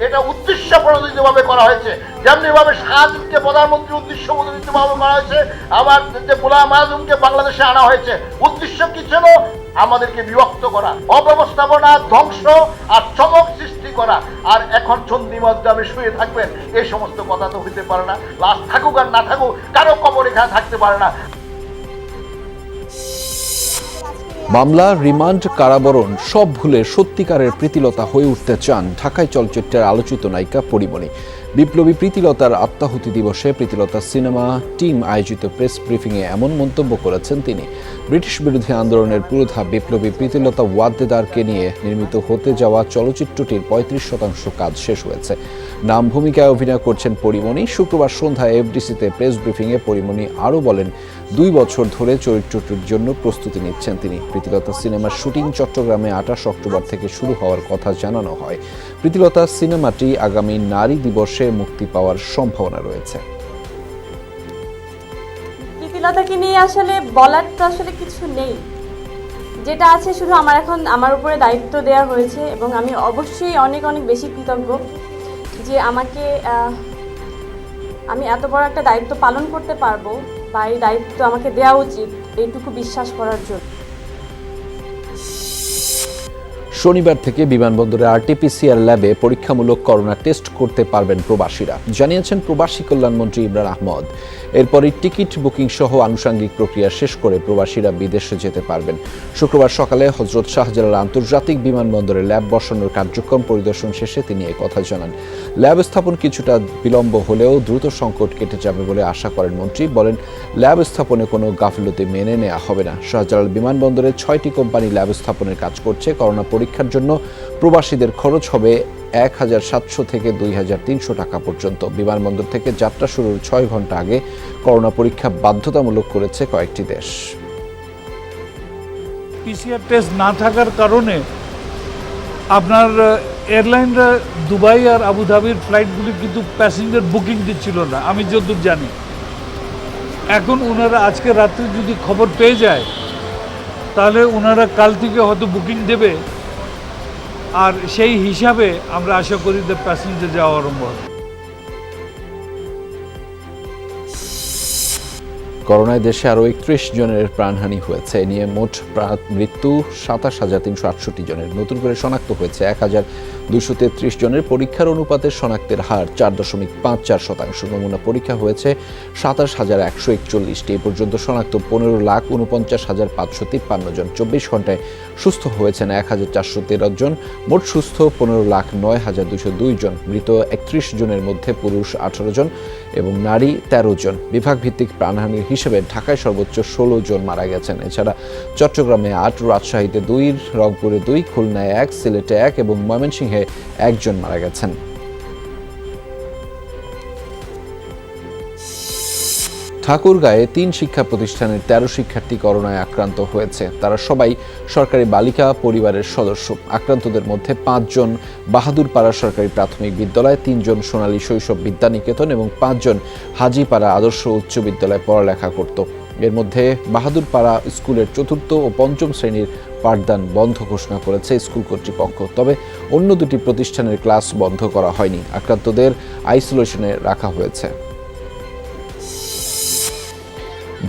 এটা উদ্দেশ্য প্রণোদিতভাবে করা হয়েছে, যেমনিভাবে শাহজাহানকে প্রধানমন্ত্রী উদ্দেশ্য প্রণোদিতভাবে করা হয়েছে, আবার যে গোলাম আজমকে বাংলাদেশে আনা হয়েছে। উদ্দেশ্য কি ছিল? আমাদেরকে বিভক্ত করা, অব্যবস্থাপনা, ধ্বংস আর চমক সৃষ্টি করা। আর এখন চন্দ্রিমা উদ্যানে শুয়ে থাকবেন, এই সমস্ত কথা তো হইতে পারে না। লাশ থাকুক আর না থাকুক, কারো কবর এখানে থাকতে পারে না। মামলা, রিমান্ড, কারাবরণ সব ভুলে সত্যিকারের প্রীতিলতা হয়ে উঠতে চান ঢাকায় চলচ্চিত্রের আলোচিত নায়িকা পরিমণি। বিপ্লবী প্রীতিলতার আত্মাহুতি দিবসে প্রীতিলতা সিনেমা টিম আয়োজিত প্রেস ব্রিফিংয়ে এমন মন্তব্য করেছেন তিনি। ব্রিটিশ বিরোধী আন্দোলনের পুরোধা বিপ্লবী প্রীতিলতা ওয়াদ্দেদারকে নিয়ে নির্মিত হতে যাওয়া চলচ্চিত্রটির 35% কাজ শেষ হয়েছে। নাম ভূমিকায় অভিনয় করছেন পরিমণি। শুক্রবার সন্ধ্যায় এফডিসিতে প্রেস ব্রিফিংয়ে পরিমণি আরও বলেন, 2 বছর ধরে চরিত্রটির জন্য প্রস্তুতি নিচ্ছেন তিনি। প্রীতিলতা সিনেমার শুটিং চট্টগ্রামে 28 অক্টোবর থেকে শুরু হওয়ার কথা জানানো হয়। প্রীতিলতা সিনেমাটি আগামী নারী দিবসে মুক্তি পাওয়ার সম্ভাবনা রয়েছে। প্রীতিলতাকে নিয়ে আসলে বলার তো আসলে কিছু নেই, যেটা আছে শুধু আমার উপরে দায়িত্ব দেওয়া হয়েছে এবং আমি অবশ্যই অনেক অনেক বেশি কৃতজ্ঞ যে আমি এত বড় একটা দায়িত্ব পালন করতে পারবো বা এই দায়িত্ব আমাকে দেওয়া উচিত, এইটুকু বিশ্বাস করার জন্য। শনিবার থেকে বিমানবন্দরে আরটিপিসিআর ল্যাবে পরীক্ষামূলক করোনা টেস্ট করতে পারবেন প্রবাসীরা, জানিয়েছেন প্রবাসী কল্যাণমন্ত্রী ইমরান আহমদ। এরপরই টিকিট বুকিং সহ আনুষঙ্গিক প্রক্রিয়া শেষ করে প্রবাসীরা বিদেশে যেতে পারবেন। শুক্রবার সকালে হযরত শাহজালাল আন্তর্জাতিক বিমানবন্দরে ল্যাব বসানোর কার্যক্রম পরিদর্শন শেষে তিনি একথা জানান। ল্যাব স্থাপন কিছুটা বিলম্ব হলেও দ্রুত সংকট কেটে যাবে বলে আশা করেন মন্ত্রী। বলেন, ল্যাব স্থাপনে কোনো গাফিলতি মেনে নেওয়া হবে না। শাহজালাল বিমানবন্দরে 6টি কোম্পানি ল্যাব স্থাপনের কাজ করছে। করোনা পরীক্ষার জন্য প্রবাসীদের খরচ হবে 1700 থেকে 2300 টাকা পর্যন্ত। বিমানবন্দর থেকে যাত্রা শুরুর 6 ঘন্টা আগে করোনা পরীক্ষা বাধ্যতামূলক করেছে কয়েকটি দেশ। পিসিআর টেস্ট না থাকার কারণে আপনার এয়ারলাইনরা দুবাই আর আবুধাবির ফ্লাইটগুলি কিন্তু প্যাসেঞ্জার বুকিং দিচ্ছিল না, আমি যতদূর জানি। এখন ওনারা আজকে রাত্রে যদি খবর পেয়ে যায় তাহলে ওনারা কাল থেকে হয়তো বুকিং দেবে, আর সেই হিসাবে আমরা আশা করি যে প্যাসেঞ্জার যাওয়া আরম্ভ হবে। করোনায় দেশে আরও 31 জনের প্রাণহানি হয়েছে। এ নিয়ে মোট মৃত্যু 27,368 জনের। নতুন করে শনাক্ত হয়েছে 1,233 জনের। পরীক্ষার অনুপাতে শনাক্তের হার 4.54%। নমুনা পরীক্ষা হয়েছে 27,141টি। এ পর্যন্ত শনাক্ত 15,49,553 জন। 24 ঘন্টায় সুস্থ হয়েছেন 1,413 জন। মোট সুস্থ 15,09,202 জন। মৃত 31 জনের মধ্যে পুরুষ 18 জন এবং নারী 13 জন। বিভাগ ভিত্তিক প্রাণহানির হিসেবে ঢাকায় সর্বোচ্চ 16 জন মারা গেছেন। এছাড়া চট্টগ্রামে 8, রাজশাহীতে 2, রংপুরে 2, খুলনায় 1, সিলেটে 1 এবং ময়মনসিংহে 1 জন মারা গেছেন। ঠাকুরগাঁয়ে 3 শিক্ষা প্রতিষ্ঠানের 13 শিক্ষার্থী করোনায় আক্রান্ত হয়েছে। তারা সবাই সরকারি বালিকা পরিবারের সদস্য। আক্রান্তদের মধ্যে 5 জন বাহাদুরপাড়া সরকারি প্রাথমিক বিদ্যালয়, 3 জন সোনালী শৈশব বিদ্যানিকেতন এবং 5 জন হাজীপাড়া আদর্শ উচ্চ বিদ্যালয়ে পড়ালেখা করত। এর মধ্যে বাহাদুরপাড়া স্কুলের 4র্থ ও 5ম শ্রেণীর পাঠদান বন্ধ ঘোষণা করেছে স্কুল কর্তৃপক্ষ। তবে অন্য 2টি প্রতিষ্ঠানের ক্লাস বন্ধ করা হয়নি। আক্রান্তদের আইসোলেশনে রাখা হয়েছে।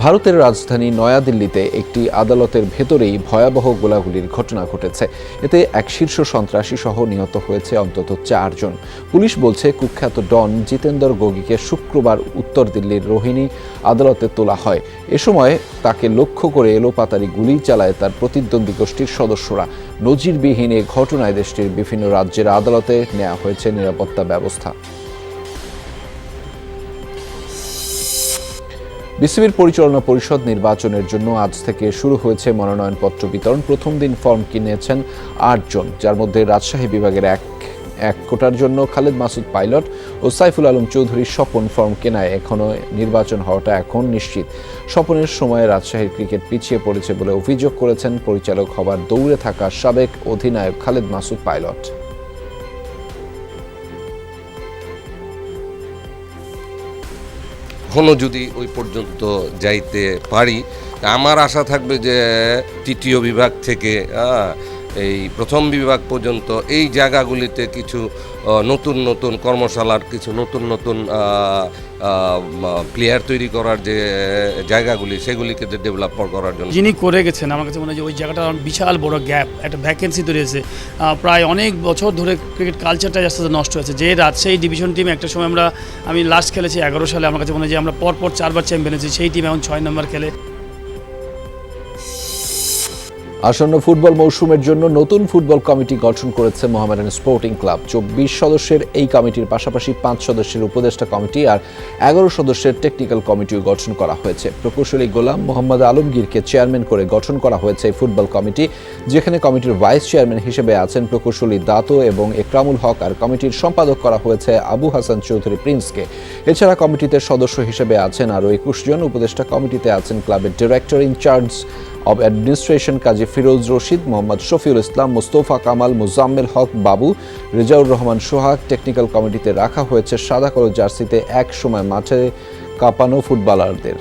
ভারতের রাজধানী নয়াদিল্লিতে একটি আদালতের ভেতরেই ভয়াবহ গোলাগুলির ঘটনা ঘটেছে। এতে এক শীর্ষ সন্ত্রাসী সহ নিহত হয়েছে অন্তত 4 জন। পুলিশ বলছে কুখ্যাত ডন জিতেন্দর গোগিকে শুক্রবার উত্তর দিল্লির রোহিণী আদালতে তোলা হয়। এ সময় তাকে লক্ষ্য করে এলোপাতাড়ি গুলি চালায় তার প্রতিদ্বন্দ্বী গোষ্ঠীর সদস্যরা। নজিরবিহীন এ ঘটনায় দেশটির বিভিন্ন রাজ্যের আদালতে নেওয়া হয়েছে নিরাপত্তা ব্যবস্থা। বিসিবির পরিচালনা পরিষদ নির্বাচনের জন্য আজ থেকে শুরু হয়েছে মনোনয়নপত্র বিতরণ। প্রথম দিন ফর্ম কিনেছেন 8 জন, যার মধ্যে রাজশাহী বিভাগের এক কোটার জন্য খালেদ মাসুদ পাইলট ও সাইফুল আলম চৌধুরীর স্বপন ফর্ম কেনায় এখনো নির্বাচন হওয়াটা এখন নিশ্চিত। স্বপনের সময় রাজশাহীর ক্রিকেট পিছিয়ে পড়েছে বলে অভিযোগ করেছেন পরিচালক হবার দৌড়ে থাকা সাবেক অধিনায়ক খালেদ মাসুদ পাইলট। এখনও যদি ওই পর্যন্ত যাইতে পারি, আমার আশা থাকবে যে তৃতীয় বিভাগ থেকে এই প্রথম বিভাগ পর্যন্ত এই জায়গাগুলিতে কিছু নতুন নতুন কর্মশালার, কিছু নতুন নতুন প্লেয়ার তৈরি করার যে জায়গাগুলি, সেগুলিকে ডেভেলপ করার জন্য যিনি করে গেছেন, আমার কাছে মনে হয় যে ওই জায়গাটা বিশাল বড় গ্যাপ, একটা ভ্যাকেন্সি তৈরি হয়েছে। প্রায় অনেক বছর ধরে ক্রিকেট কালচারটা আস্তে আস্তে নষ্ট হয়েছে। যে রাজশাহী ডিভিশন টিম একটা সময় আমি লাস্ট খেলেছি 11 সালে, আমার কাছে মনে হয় যে আমরা পরপর 4 বার চ্যাম্পিয়ন হয়েছি, সেই টিম এখন 6 নম্বর খেলে। আসন্ন ফুটবল মৌসুমের জন্য নতুন ফুটবল কমিটি গঠন করেছে মোহামেডান স্পোর্টিং ক্লাব। 24 সদস্যের এই কমিটির পাশাপাশি 5 সদস্যের উপদেষ্টা কমিটি আর 11 সদস্যের টেকনিক্যাল কমিটিও গঠন করা হয়েছে। প্রকৌশলী গোলাম মোহাম্মদ আলমগীরকে চেয়ারম্যান করে গঠন করা হয়েছে এই ফুটবল কমিটি, যেখানে কমিটির ভাইস চেয়ারম্যান হিসেবে আছেন প্রকৌশলী দাতো এবং একরামুল হক, আর কমিটির সম্পাদক করা হয়েছে আবু হাসান চৌধুরী প্রিন্সকে। এছাড়া কমিটিতে সদস্য হিসেবে আছেন আরও 21 জন। উপদেষ্টা কমিটিতে আছেন ক্লাবের director in charge of administration Kazi Firoz Rashid, Mohammad Shafiul Islam, Mustafa Kamal, Muzammel Haque Babu, Rezaur Rahman Sohag. Technical কমিটিতে রাখা হয়েছে সাদা কালো জার্সিতে এক সময় মাঠে কাঁপানো ফুটবলারদের।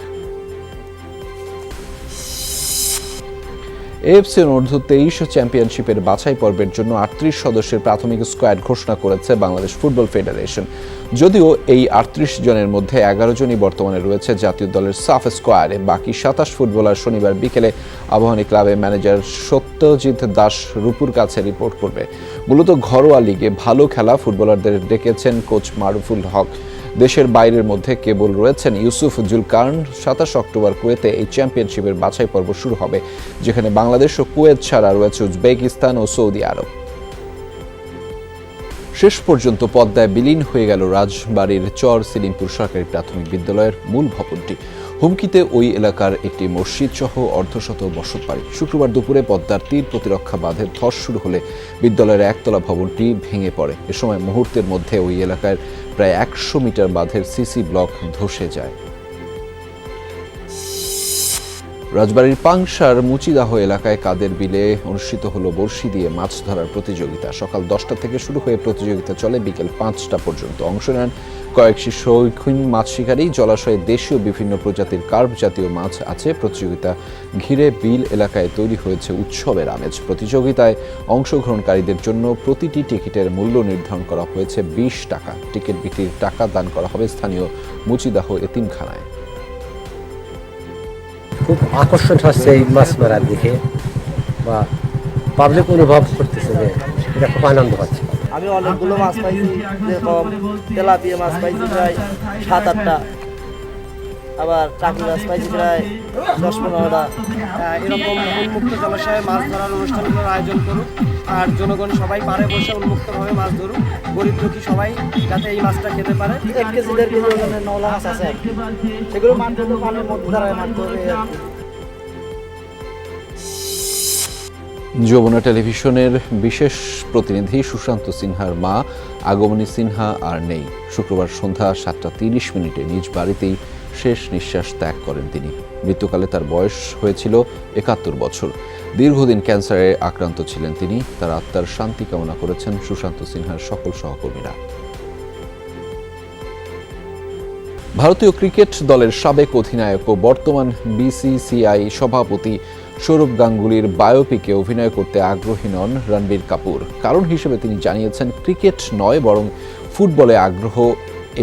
এএফসি অনূর্ধ্ব 23 চ্যাম্পিয়নশিপের বাছাই পর্বের জন্য 38 সদস্যের প্রাথমিক স্কোয়াড ঘোষণা করেছে বাংলাদেশ ফুটবল ফেডারেশন। যদিও এই 38 জনের মধ্যে 11 জনই বর্তমানে রয়েছে জাতীয় দলের সাফ স্কোয়াডে। বাকি 27 ফুটবলার শনিবার বিকেলে আবাহনী ক্লাবের ম্যানেজার সত্যজিৎ দাস রূপুর কাছে রিপোর্ট করবে। মূলত ঘরোয়া লিগে ভালো খেলা ফুটবলারদের ডেকেছেন কোচ মারুফুল হক। দেশের বাইরের মধ্যে কেবল রয়েছেন ইউসুফ জুলকার্ন। 27 অক্টোবর কুয়েতে এই চ্যাম্পিয়নশিপের বাছাই পর্ব শুরু হবে, যেখানে বাংলাদেশ ও কুয়েত ছাড়া রয়েছে উজবেকিস্তান ও সৌদি আরব। শেষ পর্যন্ত পদ্মায় বিলীন হয়ে গেল রাজবাড়ীর চর সিলিমপুর সরকারি প্রাথমিক বিদ্যালয়ের মূল ভবনটি। হুমকিতে ওই এলাকার একটি মসজিদ সহ অর্ধশত বসতবাড়ি। শুক্রবার দুপুরে পদ্মার তীর প্রতিরক্ষা বাঁধের ধস শুরু হলে বিদ্যালয়ের একতলা ভবনটি ভেঙে পড়ে। এ সময় মুহূর্তের মধ্যে ওই এলাকার প্রায় 100 মিটার বাঁধের সিসি ব্লক ধসে যায়। রাজবাড়ীর পাংশার মুচিদাহ এলাকায় কাদের বিলে অনুষ্ঠিত হলো বড়শি দিয়ে মাছ ধরার প্রতিযোগিতা। সকাল 10টা থেকে শুরু হয়ে প্রতিযোগিতা চলে বিকেল 5টা পর্যন্ত। অংশ নেন কয়েকটি শৌখিন মাছ শিকারী। জলাশয়ে দেশীয় বিভিন্ন প্রজাতির কার্প জাতীয় মাছ আছে। প্রতিযোগিতা ঘিরে বিল এলাকায় তৈরি হয়েছে উৎসবের আমেজ। প্রতিযোগিতায় অংশগ্রহণকারীদের জন্য প্রতিটি টিকিটের মূল্য নির্ধারণ করা হয়েছে 20 টাকা। টিকিট বিক্রির টাকা দান করা হবে স্থানীয় মুচিদাহ এতিমখানায়। খুব আকর্ষণ হচ্ছে এই মাছ মারার দিকে, বা পাবলিক অনুভব করতেছে যে এটা খুব আনন্দ হচ্ছে। আমি অনেকগুলো মাছ পাইছি, যেরকম তেলাপিয়া মাছ পাইছি প্রায় 7-8টা, আবার টাকি মাছ পাইছি প্রায় 10-15টা। এরকম উন্মুক্ত জলাশয়ে মাছ ধরার অনুষ্ঠানগুলোর আয়োজন করুক, আর জনগণ সবাই পারে বসে উন্মুক্তভাবে মাছ ধরুক। গরিব দুঃখী সবাই যাতে এই মাছটা খেতে পারে। 1 কেজি 1.5 কেজি ওজনের নওলা মাছ আছে, সেগুলো মারতে হবে, পানির মধ্যে দাঁড়ায় মারতে হবে। যমুনা টেলিভিশনের বিশেষ প্রতিনিধি সুশান্ত সিনহার মা আগমনী সিনহা আর নেই। শুক্রবার সন্ধ্যা 7:30 নিজ বাড়িতেই শেষ নিঃশ্বাস ত্যাগ করেন তিনি। মৃত্যুকালে তার বয়স হয়েছিল 71 বছর। দীর্ঘদিন ক্যান্সারে আক্রান্ত ছিলেন তিনি। তার আত্মার শান্তি কামনা করেছেন সুশান্ত সিনহার সকল সহকর্মীরা। ভারতীয় ক্রিকেট দলের সাবেক অধিনায়ক ও বর্তমান বিসিসিআই সভাপতি সৌরভ গাঙ্গুলির বায়োপিকে অভিনয় করতে আগ্রহী নন রণবীর কাপুর। কারণ হিসেবে তিনি জানিয়েছেন ক্রিকেট নয় বরং ফুটবলে আগ্রহ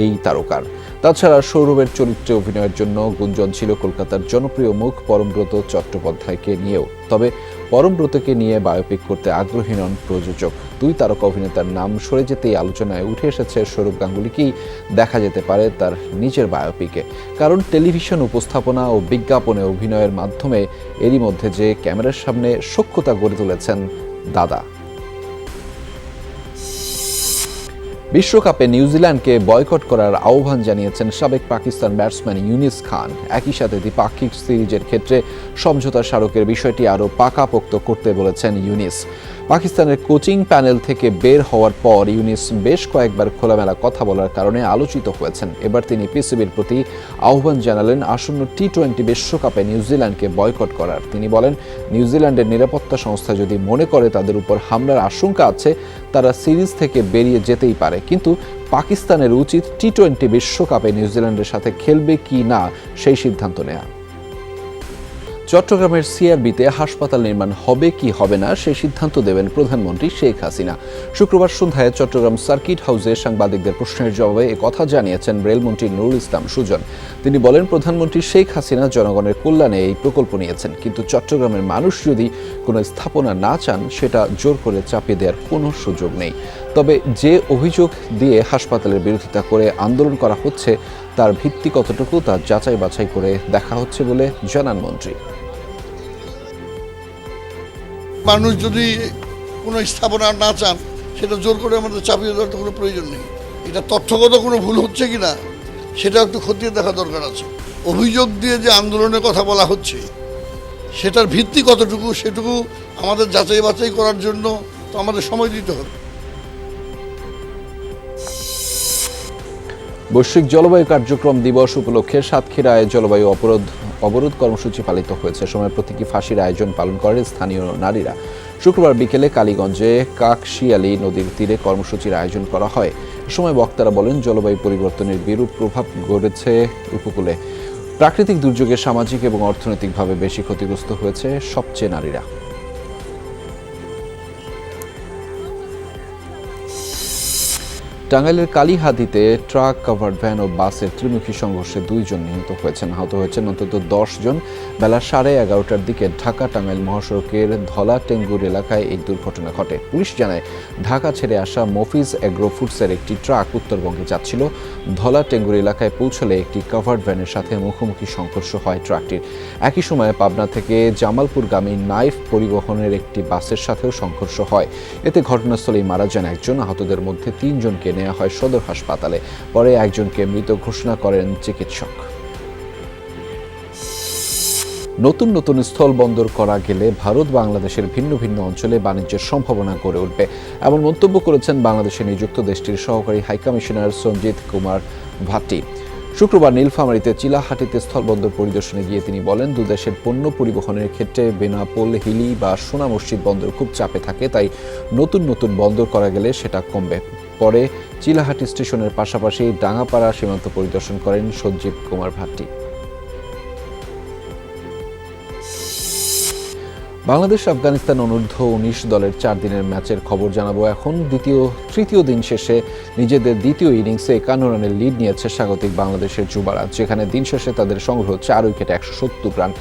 এই তারকার। তাছাড়া সৌরভের চরিত্রে অভিনয়ের জন্য গুঞ্জন ছিল কলকাতার জনপ্রিয় মুখ পরমব্রত চট্টোপাধ্যায়কে নিয়েও। তবে পরমব্রতকে নিয়ে বায়োপিক করতে আগ্রহী নন প্রযোজক। দুই তারকা অভিনেতার নাম সরে যেতেই আলোচনায় উঠে এসেছে সৌরভ গাঙ্গুলিকেই দেখা যেতে পারে তার নিজের বায়োপিকে। কারণ টেলিভিশন উপস্থাপনা ও বিজ্ঞাপনে অভিনয়ের মাধ্যমে এরই মধ্যে যে ক্যামেরার সামনে সখ্যতা গড়ে তুলেছেন দাদা। বিশ্বকাপে নিউজিল্যান্ডকে বয়কট করার আহ্বান জানিয়েছেন সাবেক পাকিস্তান ব্যাটসম্যান ইউনিস খান। একই সাথে দ্বিপাক্ষিক সিরিজের ক্ষেত্রে সমঝোতা স্মারকের বিষয়টি আরও পাকাপোক্ত করতে বলেছেন ইউনিস। পাকিস্তানের কোচিং প্যানেল থেকে বের হওয়ার পর ইউনিস বেশ কয়েকবার খোলামেলা কথা বলার কারণে আলোচিত হয়েছেন। এবার তিনি পিসিবির প্রতি আহ্বান জানালেন আসন্ন টি-20 বিশ্বকাপে নিউজিল্যান্ডকে বয়কট করার। তিনি বলেন, নিউজিল্যান্ডের নিরাপত্তা সংস্থা যদি মনে করে তাদের উপর হামলার আশঙ্কা আছে, তারা সিরিজ থেকে বেরিয়ে যেতেই পারে। কিন্তু পাকিস্তানের উচিত টি-20 বিশ্বকাপে নিউজিল্যান্ডের সাথে খেলবে কি না সেই সিদ্ধান্ত নেওয়া। চট্টগ্রামের সিআরবিতে হাসপাতাল নির্মাণ হবে কি হবে না সেই সিদ্ধান্ত দেবেন প্রধানমন্ত্রী শেখ হাসিনা। শুক্রবার সন্ধ্যায় চট্টগ্রাম সার্কিট হাউসে সাংবাদিকদের প্রশ্নের জবাবে একথা জানিয়েছেন রেলমন্ত্রী নুরুল ইসলাম সুজন। তিনি বলেন, প্রধানমন্ত্রী শেখ হাসিনা জনগণের কল্যাণে এই প্রকল্প নিয়েছেন, কিন্তু চট্টগ্রামের মানুষ যদি কোনো স্থাপনা না চান সেটা জোর করে চাপিয়ে দেওয়ার কোনো সুযোগ নেই। তবে যে অভিযোগ দিয়ে হাসপাতালের বিরোধিতা করে আন্দোলন করা হচ্ছে তার ভিত্তি কতটুকু তা যাচাই বাছাই করে দেখা হচ্ছে বলে জানান মন্ত্রী। মানুষ যদি কোনো স্থাপনা না চান সেটা জোর করে আমাদের চাপিয়ে দেওয়ার তো কোনো প্রয়োজন নেই। এটা তথ্যগত কোনো ভুল হচ্ছে কি না সেটা একটু খতিয়ে দেখা দরকার আছে। অভিযোগ দিয়ে যে আন্দোলনের কথা বলা হচ্ছে সেটার ভিত্তি কতটুকু সেটুকু আমাদের যাচাই বাছাই করার জন্য তো আমাদের সময় দিতে হবে। বৈশ্বিক জলবায়ু কার্যক্রম দিবস উপলক্ষে সাতক্ষীরায় জলবায়ু অবরোধ কর্মসূচি পালিত হয়েছে। সময় প্রতীকী ফাঁসির আয়োজন পালন করেন স্থানীয় নারীরা। শুক্রবার বিকেলে কালীগঞ্জে কাকশিয়ালী নদীর তীরে কর্মসূচির আয়োজন করা হয়। এ সময় বক্তারা বলেন, জলবায়ু পরিবর্তনের বিরূপ প্রভাব গড়েছে উপকূলে। প্রাকৃতিক দুর্যোগে সামাজিক এবং অর্থনৈতিকভাবে বেশি ক্ষতিগ্রস্ত হয়েছে সবচেয়ে নারীরা। টাঙ্গাইলের কালীহাতিতে ট্রাক, কাভার্ড ভ্যান ও বাসের ত্রিমুখী সংঘর্ষে 2 জন নিহত হয়েছেন। আহত হয়েছেন অন্তত 10 জন। বেলা 11:30টার দিকে ঢাকা টাঙ্গাইল মহাসড়কের ধলা টেঙ্গুর এলাকায় এই দুর্ঘটনা ঘটে। পুলিশ জানায়, ঢাকা ছেড়ে আসা মফিজ এগ্রো ফুডসের একটি ট্রাক উত্তরবঙ্গে যাচ্ছিল। ধলা টেঙ্গুর এলাকায় পৌঁছলে একটি কাভার্ড ভ্যানের সাথে মুখোমুখি সংঘর্ষ হয় ট্রাকটির। একই সময়ে পাবনা থেকে জামালপুরগামী নাইফ পরিবহনের একটি বাসের সাথেও সংঘর্ষ হয়। এতে ঘটনাস্থলেই মারা যান একজন। আহতদের মধ্যে 3 জনকে নেওয়া হয় সদর হাসপাতালে। পরে একজনকে মৃত ঘোষণা করেন চিকিৎসক। নতুন নতুন স্থল বন্দর করা গেলে ভারত বাংলাদেশের ভিন্ন ভিন্ন অঞ্চলে বাণিজ্যের সম্ভাবনা গড়ে উঠবে, এমন মন্তব্য করেছেন বাংলাদেশে নিযুক্ত দেশটির সহকারী হাইকমিশনার সঞ্জিত কুমার ভাটি। শুক্রবার নীলফামারীতে চিলাহাটিতে স্থলবন্দর পরিদর্শনে গিয়ে তিনি বলেন, দুদেশের পণ্য পরিবহনের ক্ষেত্রে বেনাপোল, হিলি বা সোনা মসজিদ বন্দর খুব চাপে থাকে, তাই নতুন নতুন বন্দর করা গেলে সেটা কমবে। পরে চিলাহাটি স্টেশনের পাশাপাশি ডাঙ্গাপাড়া সীমান্ত পরিদর্শন করেন সঞ্জীব কুমার ভাটি। বাংলাদেশ আফগানিস্তান অনূর্ধ্ব-19 দলের 4 দিনের ম্যাচের খবর জানাবো এখন। তৃতীয় দিন শেষে নিজেদের দ্বিতীয় ইনিংসে 51 রানের লিড নিয়েছে স্বাগতিক বাংলাদেশের যুবারা, যেখানে দিন শেষে তাদের সংগ্রহ 4 উইকেটে 170 রান।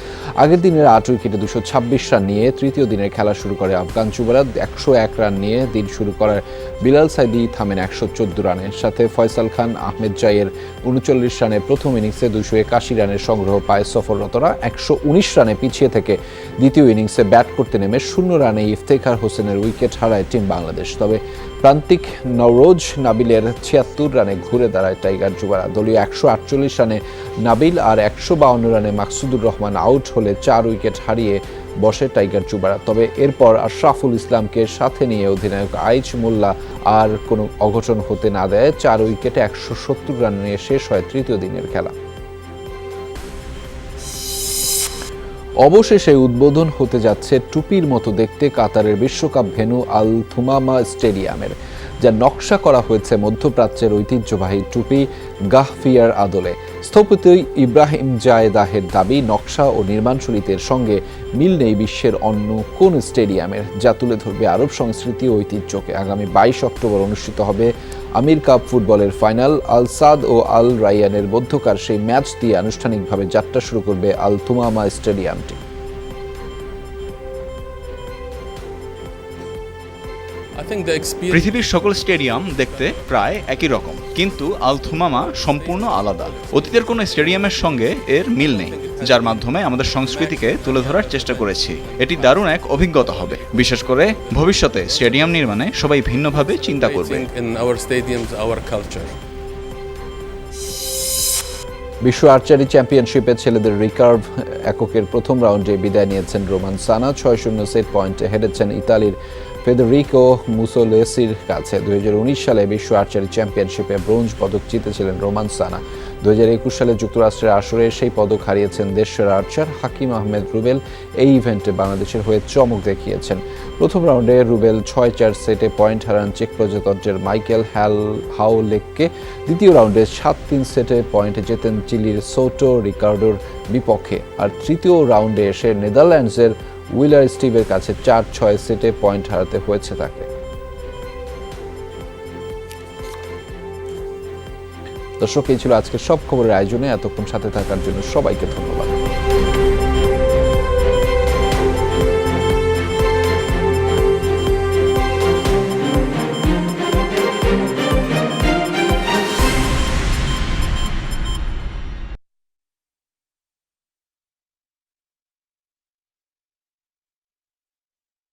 আগের দিনের 8 উইকেটে 226 রান নিয়ে তৃতীয় দিনের খেলা শুরু করে আফগান যুবারা। 101 রান নিয়ে দিন শুরু করার বিলাল সাইদি থামেন 114 রানের। সাথে ফয়সাল খান, আহমেদ জাইয়ের 39 রানে প্রথম ইনিংসে 281 রানের সংগ্রহ পায় সফররতরা। 119 রানে পিছিয়ে থেকে দ্বিতীয় ইনিংসে ব্যাট করতে নেমে 0 রানে ইফতেখার হোসেনের উইকেট হারায় টিম বাংলাদেশ। তবে প্রান্তিক নওরোজ নাবিলের 76 রানে ঘুরে দাঁড়ায় টাইগার যুবারা। দলীয় 148 রানে নাবিল আর 152 রানে মাকসুদুর রহমান আউট হলে 4 উইকেট হারিয়ে বসে টাইগার যুবারা। তবে এরপর আশরাফুল ইসলামকে সাথে নিয়ে অধিনায়ক আইচ মোল্লা আর কোনো অঘটন হতে না দেয় 4 উইকেটে 170 রান নিয়ে শেষ হয় তৃতীয় দিনের খেলা। অবশেষে উদ্বোধন হতে যাচ্ছে টুপির মতো দেখতে কাতারের বিশ্বকাপ ভেন্যু আল থুমামা স্টেডিয়ামের, যা নকশা করা হয়েছে মধ্যপ্রাচ্যের ঐতিহ্যবাহী টুপি গাহফিয়ার আদলে। স্থপতি ইব্রাহিম জায়েদাহের দাবি, নকশা ও নির্মাণশৈলীর সঙ্গে মিল নেই বিশ্বের অন্য কোন স্টেডিয়ামের, যা তুলে ধরবে আরব সংস্কৃতি ও ঐতিহ্যকে। আগামী 22 অক্টোবর অনুষ্ঠিত হবে আমির কাপ ফুটবলের ফাইনাল। আল সাদ ও আল রাইয়ানের মধ্যকার সেই ম্যাচ দিয়ে আনুষ্ঠানিকভাবে যাত্রা শুরু করবে আল তুমামা স্টেডিয়ামটি। পৃথিবীর সকল স্টেডিয়াম দেখতে প্রায় একই রকম, কিন্তু আল থুমামা সম্পূর্ণ আলাদা। অতীতের কোনো স্টেডিয়ামের সঙ্গে এর মিল নেই, যার মাধ্যমে আমাদের সংস্কৃতিকে তুলে ধরার চেষ্টা করেছি। এটি দারুণ এক অভিজ্ঞতা হবে, বিশেষ করে ভবিষ্যতে স্টেডিয়াম নির্মাণে সবাই ভিন্নভাবে চিন্তা করবে। বিশ্ব আর্চারি চ্যাম্পিয়নশিপে ছেলেদের রিকার্ভ এককের প্রথম রাউন্ডে বিদায় নিয়েছেন রোমান সানা। 6-0 সেট পয়েন্টে হেরেছেন ইতালির ফেদেরিকো মুসোলেসির কাছে। 2019 সালে বিশ্ব আর্চারি চ্যাম্পিয়নশিপে ব্রোঞ্জ পদক জিতেছিলেন রোমান সানা। 2021 সালে যুক্তরাষ্ট্রের আসরে সেই পদক হারিয়েছেন দেশের আর্চার হাকিম আহমেদ রুবেল। এই ইভেন্টে বাংলাদেশের হয়ে চমক দেখিয়েছেন। প্রথম রাউন্ডে রুবেল 6-4 সেটে পয়েন্ট হারান চেক প্রজাতন্ত্রের মাইকেল হাউলেককে। দ্বিতীয় রাউন্ডে 7-3 সেটে পয়েন্টে জেতেন চিলির সোটো রিকার্ডোর বিপক্ষে। আর তৃতীয় রাউন্ডে এসে নেদারল্যান্ডসের উইলার স্টিভের কাছে 4-6 সেটে পয়েন্ট হারাতে হয়েছে তাকে। দর্শক, এই ছিল আজকের সব খবরের আয়োজনে। এতক্ষণ সাথে থাকার জন্য সবাইকে ধন্যবাদ।